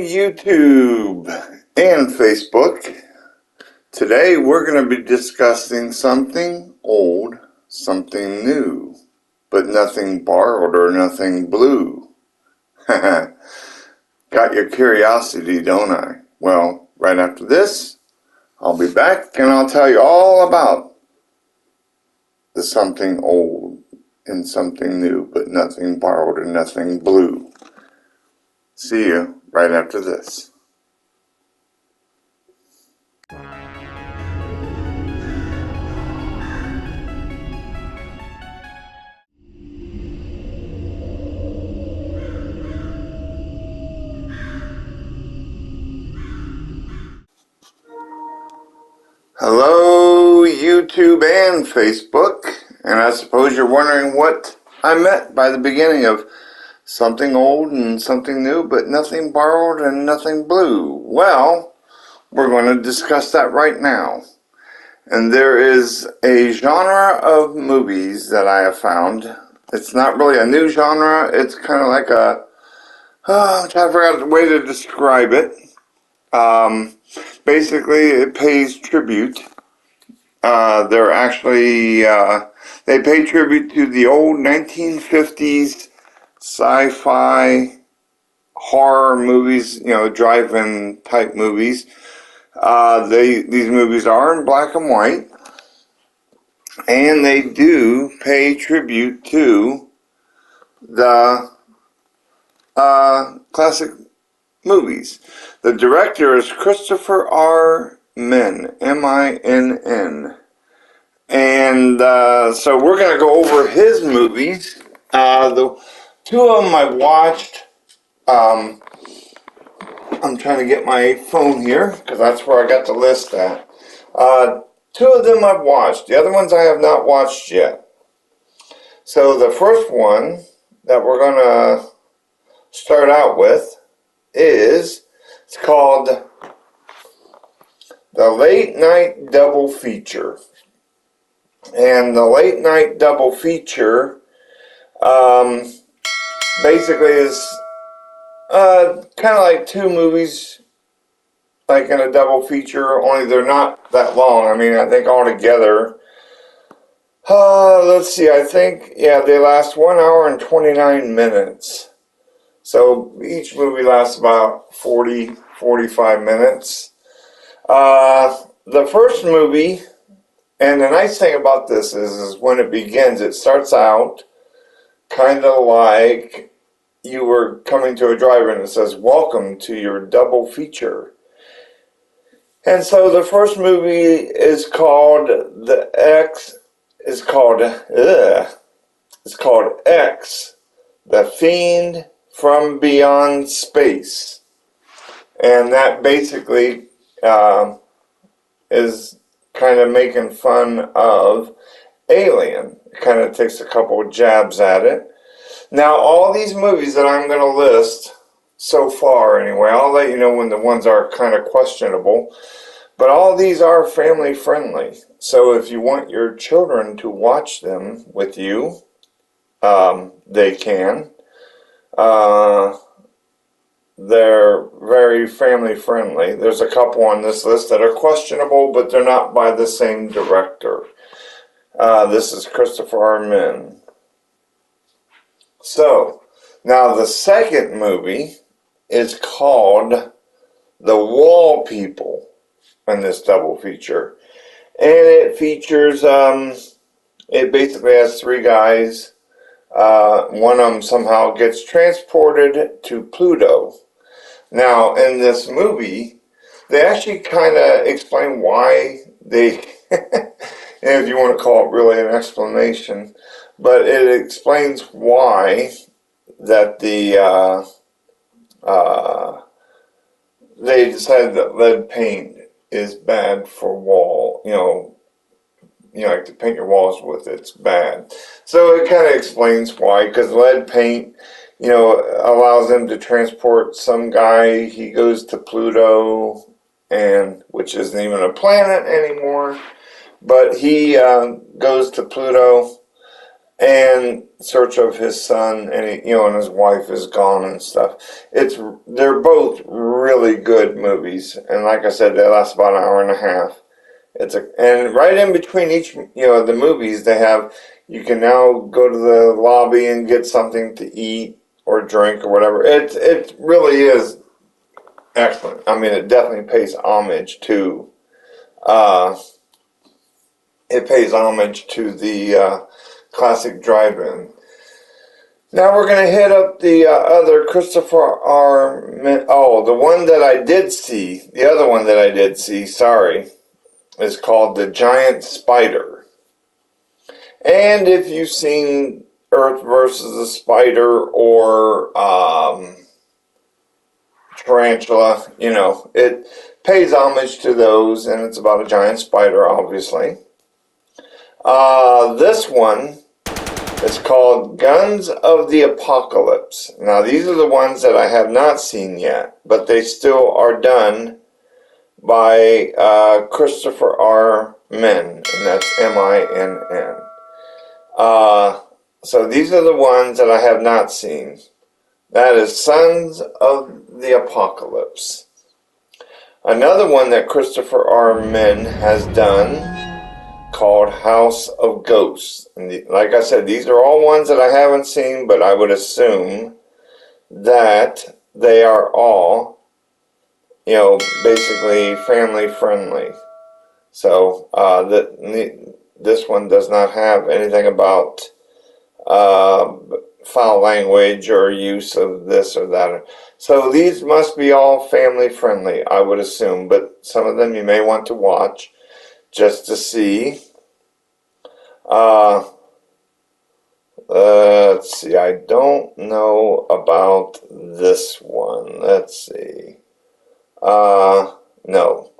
YouTube and Facebook. Today we're going to be discussing something old, something new, but nothing borrowed or nothing blue. Got your curiosity, don't I? Well, right after this, I'll be back and I'll tell you all about the something old and something new, but nothing borrowed or nothing blue. See you right after this. Hello, YouTube and Facebook. And I suppose you're wondering what I meant by the beginning of something old and something new, but nothing borrowed and nothing blue. Well, we're going to discuss that right now. And there is a genre of movies that I have found. It's not really a new genre. It's kind of like I'm trying to figure out the way to describe it. Basically, it pays tribute. They're actually, they pay tribute to the old 1950s sci-fi horror movies, drive-in type movies. These movies are in black and white, and they do pay tribute to the classic movies. The director is Christopher R. Minn, M-I-N-N. And so we're going to go over his movies. The two of them I watched. I'm trying to get my phone here because that's where I got the list at. Two of them I've watched. The other ones I have not watched yet. So the first one that we're going to start out with it's called The Late Night Double Feature. And the Late Night Double Feature basically is kind of like two movies like in a double feature, only they're not that long. I mean, I think altogether, let's see, I think, they last 1 hour and 29 minutes. So each movie lasts about 45 minutes. The first movie, and the nice thing about this is when it begins, it starts out kind of like you were coming to a drive-in and it says, "Welcome to your double feature." And so the first movie is called X, The Fiend from Beyond Space. And that basically is kind of making fun of Alien. It kind of takes a couple of jabs at it. Now, all these movies that I'm going to list so far, anyway, I'll let you know when the ones are kind of questionable, but all these are family friendly. So if you want your children to watch them with you, they can. They're very family friendly. There's a couple on this list that are questionable, but they're not by the same director. This is Christopher R. Minn. So, now the second movie is called The Wall People in this double feature. And it features, it basically has three guys. One of them somehow gets transported to Pluto. Now, in this movie, they actually kind of explain why they, if you want to call it really an explanation, but it explains why that they decided that lead paint is bad for wall, like to paint your walls with, it's bad. So it kind of explains why, because lead paint, allows them to transport some guy. He goes to Pluto, which isn't even a planet anymore, but he goes to Pluto, and search of his son, and and his wife is gone and stuff. They're both really good movies, and like I said, they last about an hour and a half. And right in between each the movies you can now go to the lobby and get something to eat or drink or whatever. It really is excellent. I mean, it definitely pays homage to the classic drive-in. Now we're going to hit up the other Christopher R. The one that I did see, the other one that I did see, sorry, is called The Giant Spider. And if you've seen Earth versus the Spider or Tarantula, it pays homage to those, and it's about a giant spider, obviously. This one is called Guns of the Apocalypse. Now, these are the ones that I have not seen yet, but they still are done by Christopher R. Minn, and that's M-I-N-N. So these are the ones that I have not seen. That is Sons of the Apocalypse. Another one that Christopher R. Minn has done called House of Ghosts. And like I said, these are all ones that I haven't seen, but I would assume that they are all, basically family friendly. So this one does not have anything about foul language or use of this or that. So these must be all family friendly, I would assume, but some of them you may want to watch just to see. Let's see, I don't know about this one. Let's see. No.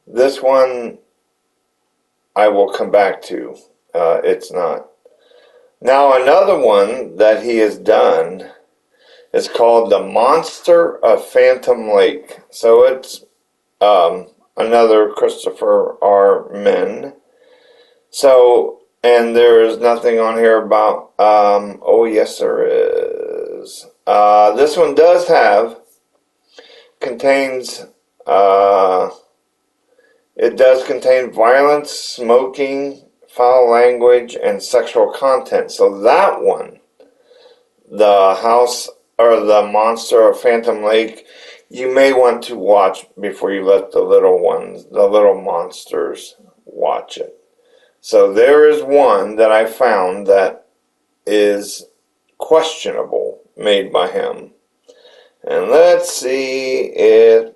This one I will come back to. It's not. Now, another one that he has done is called The Monster of Phantom Lake. So it's another Christopher R. Minn. So, and there is nothing on here about, oh yes there is. This one does contains violence, smoking, foul language, and sexual content. So that one, the house or the Monster of Phantom Lake, you may want to watch before you let the little monsters watch it. So there is one that I found that is questionable, made by him. And let's see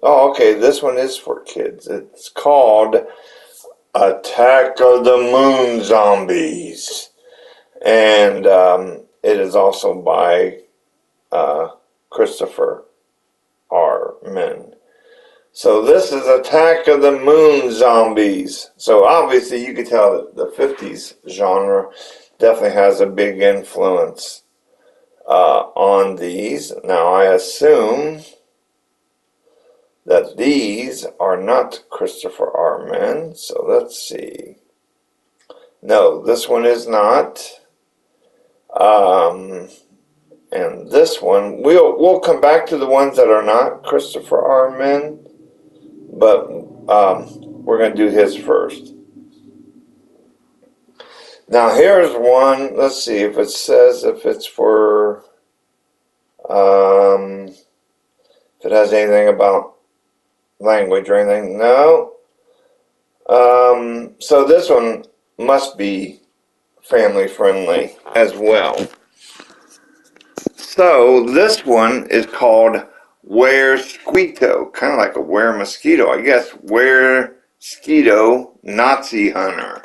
okay, this one is for kids. It's called Attack of the Moon Zombies. And it is also by Christopher R. Minn. So this is Attack of the Moon Zombies. So obviously you can tell that the 50s genre definitely has a big influence on these. Now I assume that these are not Christopher R. Minn. So let's see. No, this one is not. And this one, we'll come back to the ones that are not Christopher R. Minn, but we're going to do his first. Now here's one. Let's see if it says if it's for if it has anything about language or anything. No. So this one must be family friendly as well. So this one is called Where Squito, kind of like a Where Mosquito, I guess. Where Squito Nazi Hunter.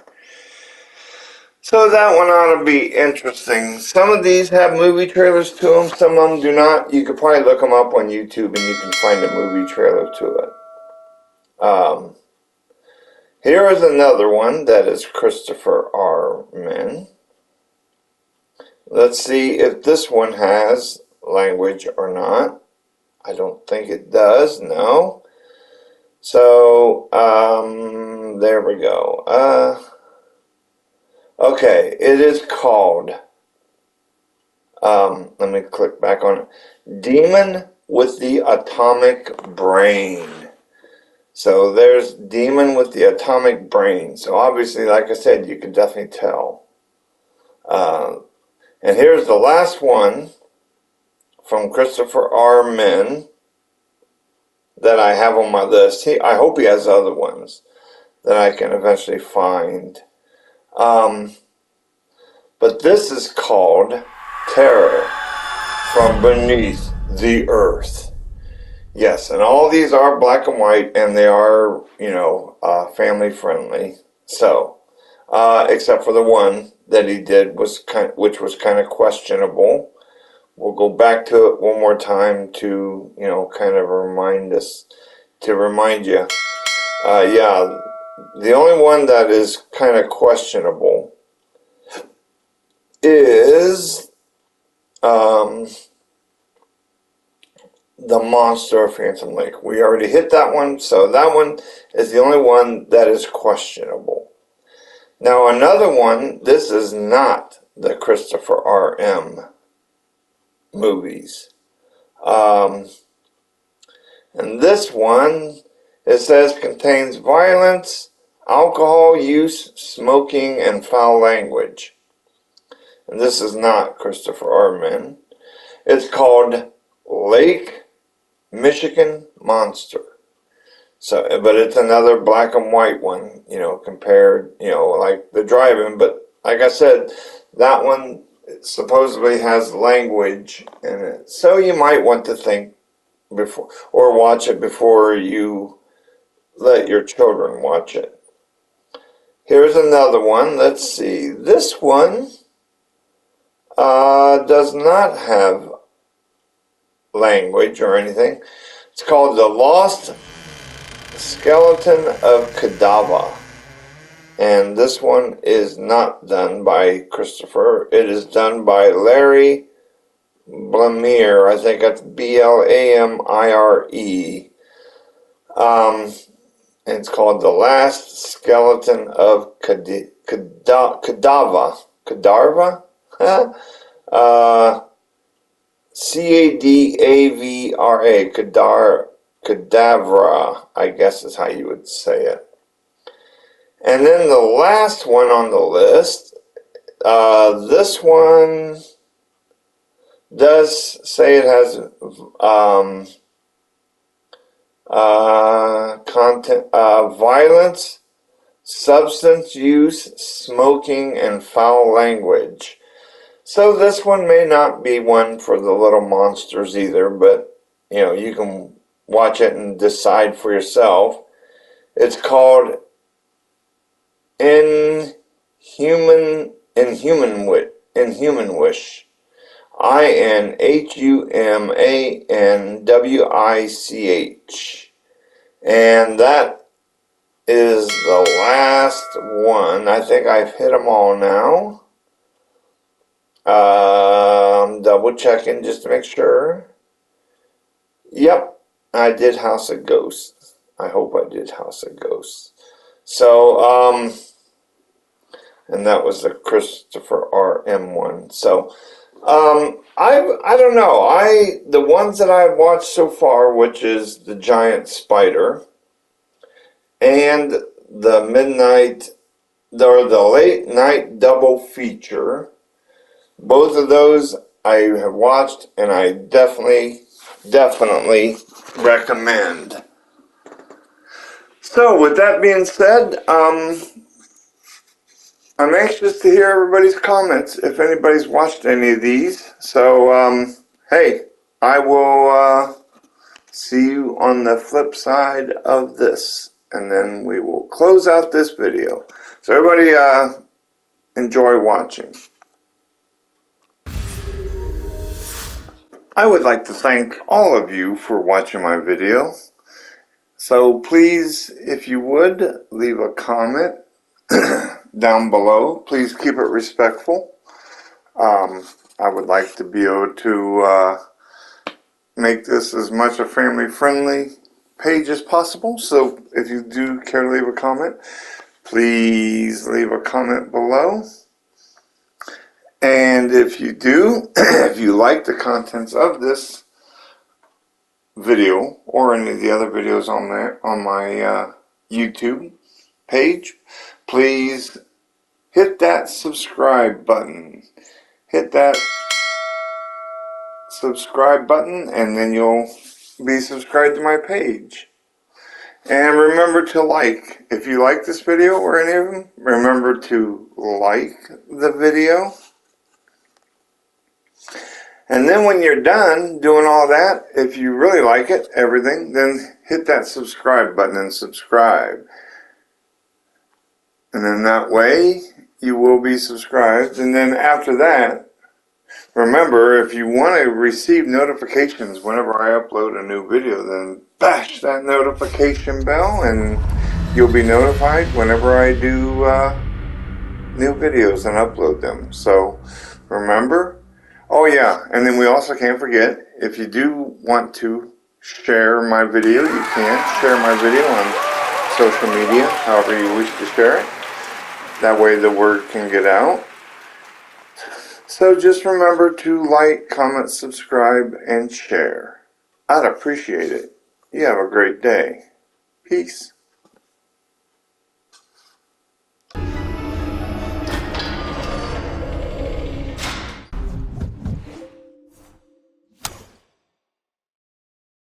So that one ought to be interesting. Some of these have movie trailers to them, some of them do not. You could probably look them up on YouTube and you can find a movie trailer to it. Here is another one that is Christopher R. Minn. Let's see if this one has language or not. I don't think it does, no. So, there we go. Okay, it is called Let me click back on it. Demon with the Atomic Brain. So there's Demon with the Atomic Brain. So obviously, like I said, you can definitely tell. And here's the last one from Christopher R. Min that I have on my list. I hope he has other ones that I can eventually find. But this is called Terror from Beneath the Earth. Yes, and all these are black and white, and they are, family friendly. So, except for the one that he did which was kind of questionable. We'll go back to it one more time to, kind of remind you. Yeah, the only one that is kind of questionable is the Monster of Phantom Lake. We already hit that one, so that one is the only one that is questionable. Now another one, this is not the Christopher R.M. movies. And this one, it says, contains violence, alcohol use, smoking, and foul language. And this is not Christopher R. Min. It's called Lake Michigan Monster. So, but it's another black and white one, compared, like the Drive-In. But like I said, that one supposedly has language in it. So you might want to think before, or watch it before you let your children watch it. Here's another one. Let's see. This one does not have language or anything. It's called The Lost Skeleton of Kadava. And this one is not done by Christopher. It is done by Larry Blamire. I think that's Blamire. And it's called The Last Skeleton of Kadava. Cadarva? Cadavra. Cadavra, I guess is how you would say it. And then the last one on the list, this one does say it has content, violence, substance use, smoking, and foul language. So this one may not be one for the little monsters either, but you can watch it and decide for yourself. It's called Inhuman Wish. INHUMANWICH. And that is the last one. I think I've hit them all now. Double checking just to make sure. Yep, I did House of Ghosts. I hope I did House of Ghosts. So, and that was the Christopher R.M. one. So, I don't know. The ones that I've watched so far, which is The Giant Spider and the Late Night Double Feature, both of those I have watched and I definitely recommend. So with that being said, I'm anxious to hear everybody's comments if anybody's watched any of these. So, hey, I will see you on the flip side of this. And then we will close out this video. So everybody enjoy watching. I would like to thank all of you for watching my video. So please, if you would, leave a comment down below. Please keep it respectful. I would like to be able to make this as much a family-friendly page as possible. So if you do care to leave a comment, please leave a comment below. And if you do, if you like the contents of this video or any of the other videos on my YouTube page, please hit that subscribe button. Hit that subscribe button and then you'll be subscribed to my page. And remember to like. If you like this video or any of them, remember to like the video. And then when you're done doing all that, if you really like it, everything, then hit that subscribe button and subscribe. And then that way you will be subscribed. And then after that, remember, if you want to receive notifications whenever I upload a new video, then bash that notification bell and you'll be notified whenever I do new videos and upload them. So remember. Oh yeah, and then we also can't forget, if you do want to share my video, you can share my video on social media, however you wish to share it. That way the word can get out. So just remember to like, comment, subscribe, and share. I'd appreciate it. You have a great day. Peace.